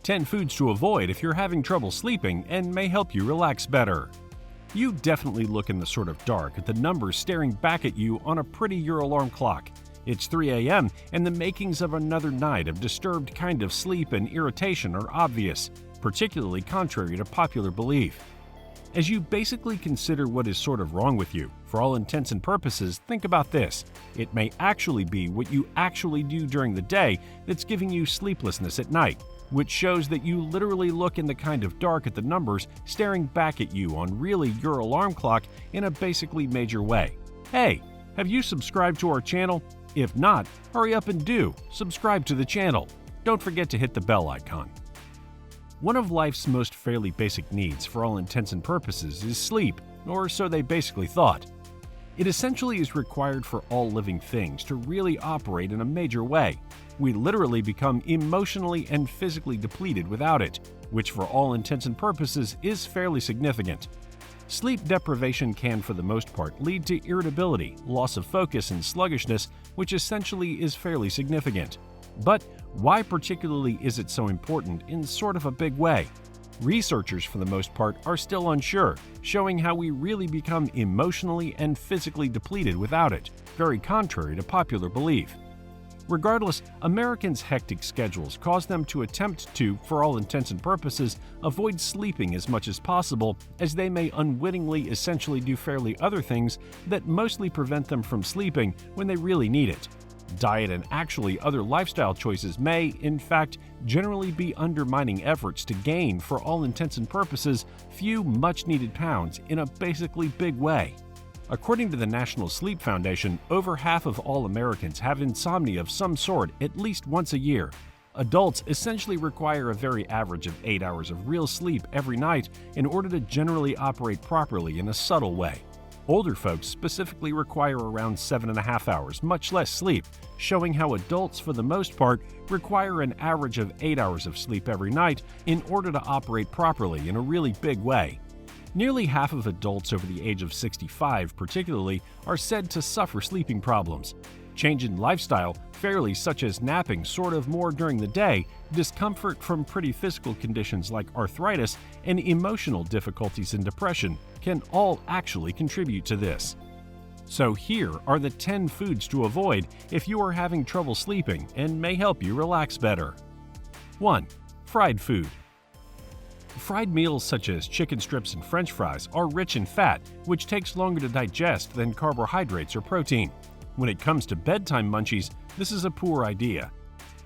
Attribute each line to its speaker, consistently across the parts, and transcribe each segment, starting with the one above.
Speaker 1: 10 foods to avoid if you're having trouble sleeping and may help you relax better. You definitely look in the sort of dark at the numbers staring back at you on a pretty your alarm clock. It's 3 a.m. and the makings of another night of disturbed kind of sleep and irritation are obvious, particularly contrary to popular belief. As you basically consider what is sort of wrong with you, for all intents and purposes, think about this. It may actually be what you actually do during the day that's giving you sleeplessness at night, which shows that you literally look in the kind of dark at the numbers staring back at you on really your alarm clock in a basically major way. Hey, have you subscribed to our channel? If not, hurry up and do subscribe to the channel. Don't forget to hit the bell icon. One of life's most fairly basic needs for all intents and purposes is sleep, or so they basically thought. It essentially is required for all living things to really operate in a major way. We literally become emotionally and physically depleted without it, which for all intents and purposes is fairly significant. Sleep deprivation can for the most part lead to irritability, loss of focus, and sluggishness, which essentially is fairly significant. But why particularly is it so important in sort of a big way? Researchers, for the most part, are still unsure, showing how we really become emotionally and physically depleted without it, very contrary to popular belief. Regardless, Americans' hectic schedules cause them to attempt to, for all intents and purposes, avoid sleeping as much as possible, as they may unwittingly essentially do fairly other things that mostly prevent them from sleeping when they really need it. Diet and actually other lifestyle choices may, in fact, generally be undermining efforts to gain, for all intents and purposes, few much-needed pounds in a basically big way. According to the National Sleep Foundation, over half of all Americans have insomnia of some sort at least once a year. Adults essentially require a very average of 8 hours of real sleep every night in order to generally operate properly in a subtle way. Older folks specifically require around 7.5 hours, much less sleep, showing how adults, for the most part, require an average of 8 hours of sleep every night in order to operate properly in a really big way. Nearly half of adults over the age of 65, particularly, are said to suffer sleeping problems. Change in lifestyle, fairly such as napping sort of more during the day, discomfort from pretty physical conditions like arthritis, and emotional difficulties and depression can all actually contribute to this. So here are the 10 foods to avoid if you are having trouble sleeping and may help you relax better. 1. Fried food. Fried meals such as chicken strips and French fries are rich in fat, which takes longer to digest than carbohydrates or protein. When it comes to bedtime munchies, this is a poor idea.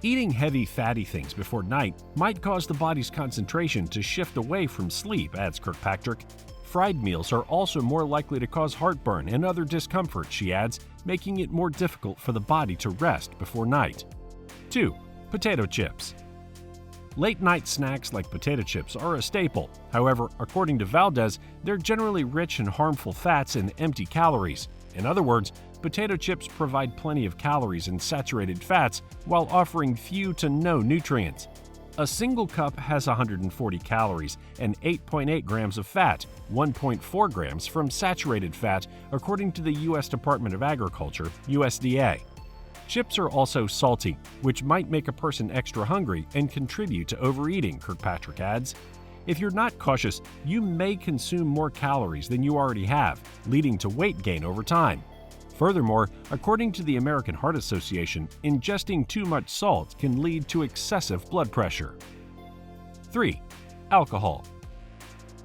Speaker 1: Eating heavy, fatty things before night might cause the body's concentration to shift away from sleep, adds Kirkpatrick. Fried meals are also more likely to cause heartburn and other discomfort, she adds, making it more difficult for the body to rest before night. 2. Potato chips. Late-night snacks like potato chips are a staple. However, according to Valdez, they're generally rich in harmful fats and empty calories. In other words, potato chips provide plenty of calories and saturated fats while offering few to no nutrients. A single cup has 140 calories and 8.8 grams of fat, 1.4 grams from saturated fat, according to the U.S. Department of Agriculture, USDA. Chips are also salty, which might make a person extra hungry and contribute to overeating, Kirkpatrick adds. If you're not cautious, you may consume more calories than you already have, leading to weight gain over time. Furthermore, according to the American Heart Association, ingesting too much salt can lead to excessive blood pressure. 3. Alcohol.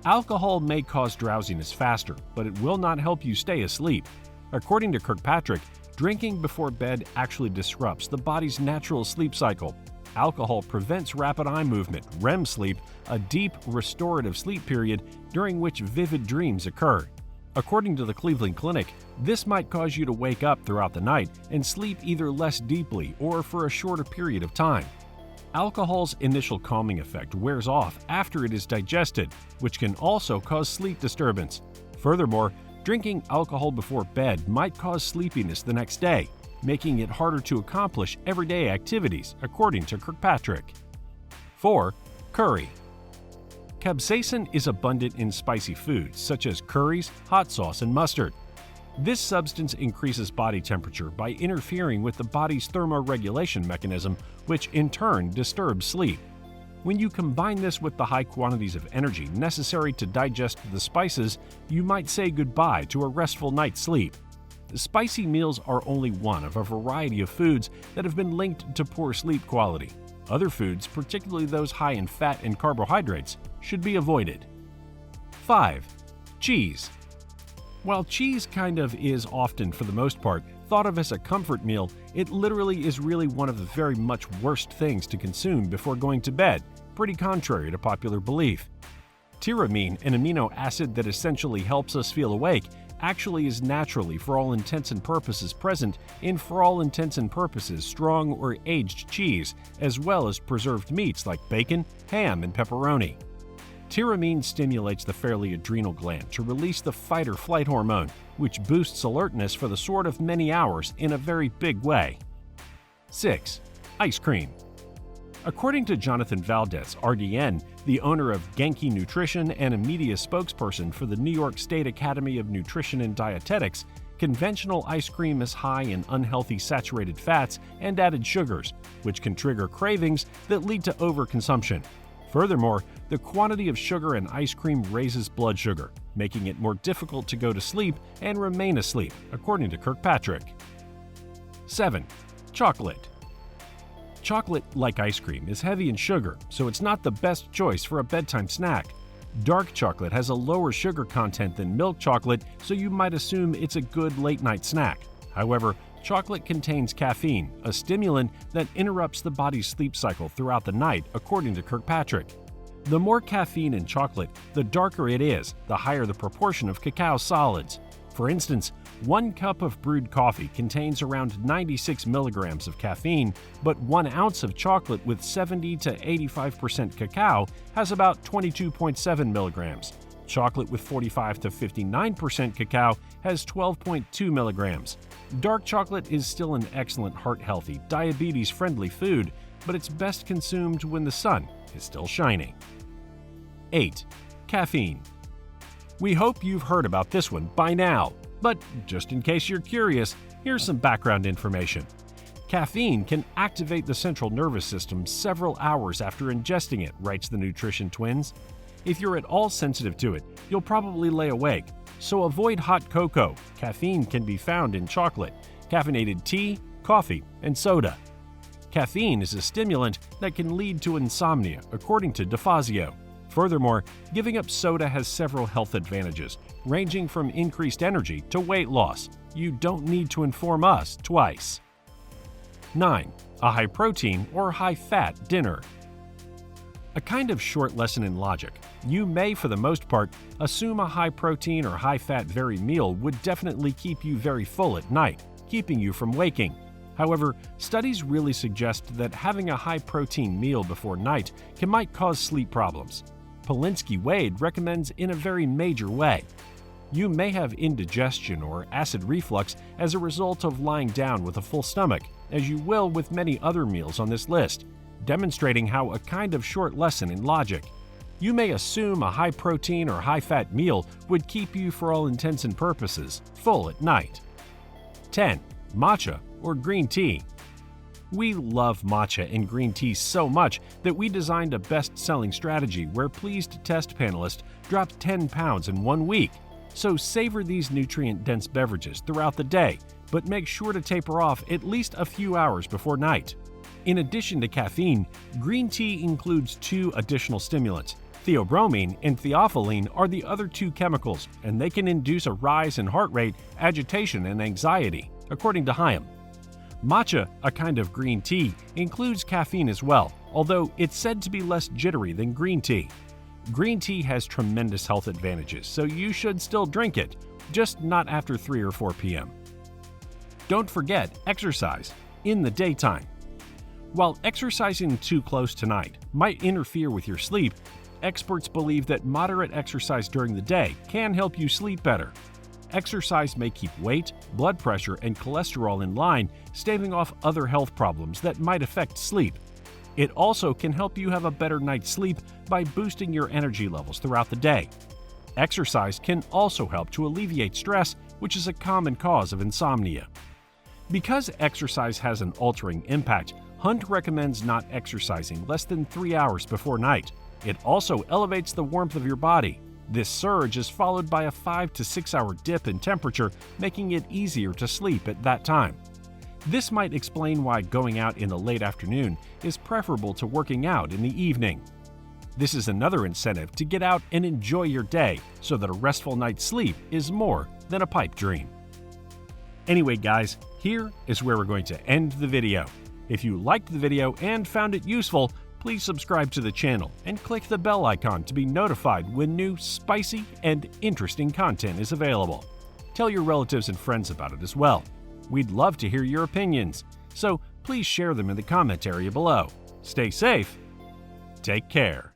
Speaker 1: Alcohol may cause drowsiness faster, but it will not help you stay asleep. According to Kirkpatrick, drinking before bed actually disrupts the body's natural sleep cycle. Alcohol prevents rapid eye movement, REM sleep, a deep, restorative sleep period during which vivid dreams occur. According to the Cleveland Clinic, this might cause you to wake up throughout the night and sleep either less deeply or for a shorter period of time. Alcohol's initial calming effect wears off after it is digested, which can also cause sleep disturbance. Furthermore, drinking alcohol before bed might cause sleepiness the next day, making it harder to accomplish everyday activities, according to Kirkpatrick. 4. Curry. Capsaicin is abundant in spicy foods such as curries, hot sauce, and mustard. This substance increases body temperature by interfering with the body's thermoregulation mechanism, which in turn disturbs sleep. When you combine this with the high quantities of energy necessary to digest the spices, you might say goodbye to a restful night's sleep. Spicy meals are only one of a variety of foods that have been linked to poor sleep quality. Other foods, particularly those high in fat and carbohydrates, should be avoided. 5. Cheese. While cheese kind of is often, for the most part, thought of as a comfort meal, it literally is really one of the very much worst things to consume before going to bed, pretty contrary to popular belief. Tyramine, an amino acid that essentially helps us feel awake, actually is naturally, for all intents and purposes, present in, for all intents and purposes, strong or aged cheese, as well as preserved meats like bacon, ham, and pepperoni. Tyramine stimulates the fairly adrenal gland to release the fight-or-flight hormone, which boosts alertness for the sort of many hours in a very big way. 6. Ice cream. According to Jonathan Valdez, RDN, the owner of Genki Nutrition and a media spokesperson for the New York State Academy of Nutrition and Dietetics, conventional ice cream is high in unhealthy saturated fats and added sugars, which can trigger cravings that lead to overconsumption. Furthermore, the quantity of sugar in ice cream raises blood sugar, making it more difficult to go to sleep and remain asleep, according to Kirkpatrick. 7. Chocolate. Chocolate, like ice cream, is heavy in sugar, so it's not the best choice for a bedtime snack. Dark chocolate has a lower sugar content than milk chocolate, so you might assume it's a good late-night snack. However, chocolate contains caffeine, a stimulant that interrupts the body's sleep cycle throughout the night, according to Kirkpatrick. The more caffeine in chocolate, the darker it is, the higher the proportion of cacao solids. For instance, 1 cup of brewed coffee contains around 96 milligrams of caffeine, but 1 ounce of chocolate with 70 to 85% cacao has about 22.7 milligrams. Chocolate with 45 to 59% cacao has 12.2 milligrams. Dark chocolate is still an excellent heart-healthy, diabetes-friendly food, but it's best consumed when the sun is still shining. 8. Caffeine. We hope you've heard about this one by now, but just in case you're curious, here's some background information. Caffeine can activate the central nervous system several hours after ingesting it, writes the Nutrition Twins. If you're at all sensitive to it, you'll probably lay awake, so avoid hot cocoa. Caffeine can be found in chocolate, caffeinated tea, coffee, and soda. Caffeine is a stimulant that can lead to insomnia, according to DeFazio. Furthermore, giving up soda has several health advantages, ranging from increased energy to weight loss. You don't need to inform us twice. 9. A high-protein or high-fat dinner. A kind of short lesson in logic. You may, for the most part, assume a high-protein or high-fat very meal would definitely keep you very full at night, keeping you from waking. However, studies really suggest that having a high-protein meal before night might cause sleep problems. Polinsky-Wade recommends in a very major way. You may have indigestion or acid reflux as a result of lying down with a full stomach, as you will with many other meals on this list, demonstrating how a kind of short lesson in logic. You may assume a high-protein or high-fat meal would keep you, for all intents and purposes, full at night. 10. Matcha or green tea. We love matcha and green tea so much that we designed a best-selling strategy where pleased test panelists dropped 10 pounds in 1 week. So savor these nutrient-dense beverages throughout the day, but make sure to taper off at least a few hours before night. In addition to caffeine, green tea includes 2 additional stimulants. Theobromine and theophylline are the other 2 chemicals, and they can induce a rise in heart rate, agitation, and anxiety, according to Chaim. Matcha, a kind of green tea, includes caffeine as well, although it's said to be less jittery than green tea. Green tea has tremendous health advantages, so you should still drink it, just not after 3 or 4 p.m. Don't forget exercise in the daytime. While exercising too close to night might interfere with your sleep, experts believe that moderate exercise during the day can help you sleep better. Exercise may keep weight, blood pressure, and cholesterol in line, staving off other health problems that might affect sleep. It also can help you have a better night's sleep by boosting your energy levels throughout the day. Exercise can also help to alleviate stress, which is a common cause of insomnia. Because exercise has an altering impact, Hunt recommends not exercising less than 3 hours before night. It also elevates the warmth of your body. This surge is followed by a 5 to 6 hour dip in temperature, making it easier to sleep at that time. This might explain why going out in the late afternoon is preferable to working out in the evening. This is another incentive to get out and enjoy your day so that a restful night's sleep is more than a pipe dream. Anyway guys, here is where we're going to end the video. If you liked the video and found it useful, please subscribe to the channel and click the bell icon to be notified when new spicy and interesting content is available. Tell your relatives and friends about it as well. We'd love to hear your opinions, so please share them in the comment area below. Stay safe. Take care.